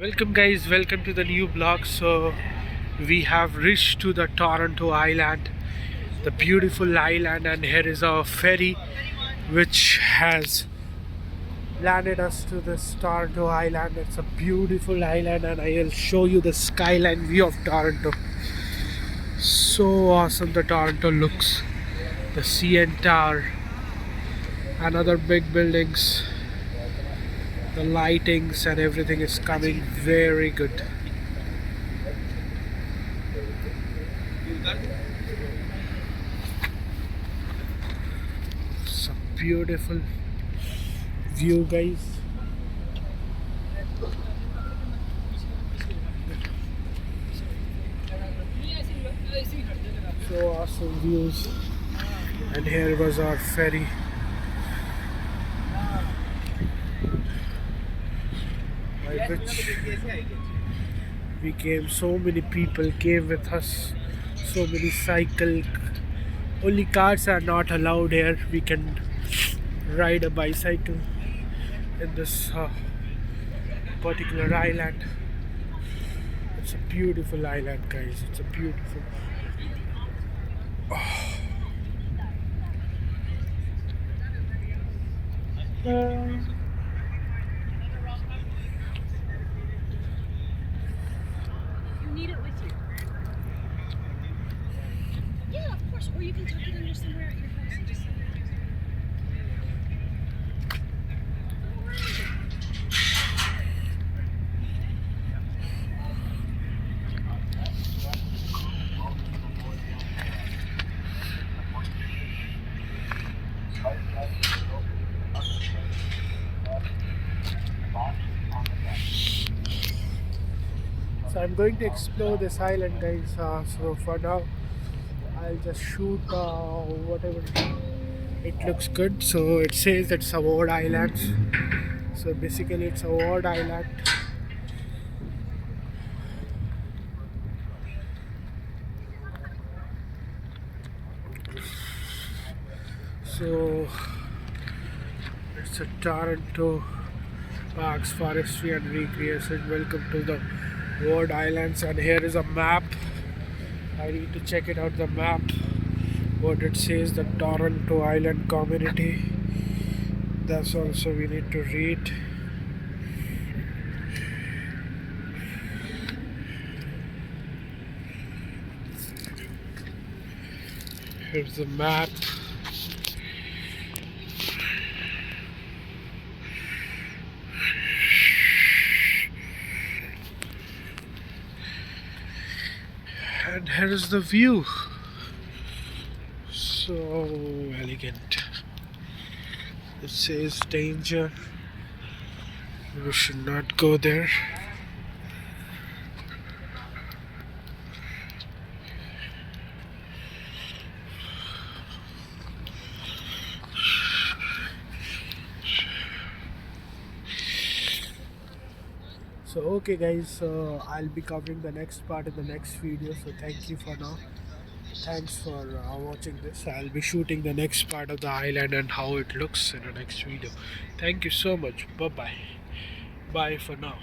Welcome guys, welcome to the new vlog. So we have reached to the Toronto island, the beautiful island, and here is our ferry which has landed us to this Toronto island. It's a beautiful island and I'll show you the skyline view of Toronto. So awesome the Toronto looks. The CN Tower and other big buildings. The lightings and everything is coming very good. It's a beautiful view guys. So awesome views. And here was our ferry. By which we came, so many people came with us, so many cycle. Only cars are not allowed here. We can ride a bicycle in this particular island. It's a beautiful island guys, it's a beautiful. Need it with you. Yeah, of course. Or you can tuck it under somewhere at your house and just. So I'm going to explore this island guys. So for now I'll just shoot whatever it looks good. So it says it's a ward island. So basically it's a ward island. So it's a Toronto Parks, Forestry and Recreation. Welcome to the Ward Islands, and here is a map. I need to check it out, the map, what it says, the Toronto Island community. That's also we need to read. Here's the map. And here is the view. So elegant. It says danger. We should not go there. So okay guys, I'll be covering the next part in the next video. So thank you for now. Thanks for watching this. I'll be shooting the next part of the island and how it looks in the next video. Thank you so much. Bye bye. Bye for now.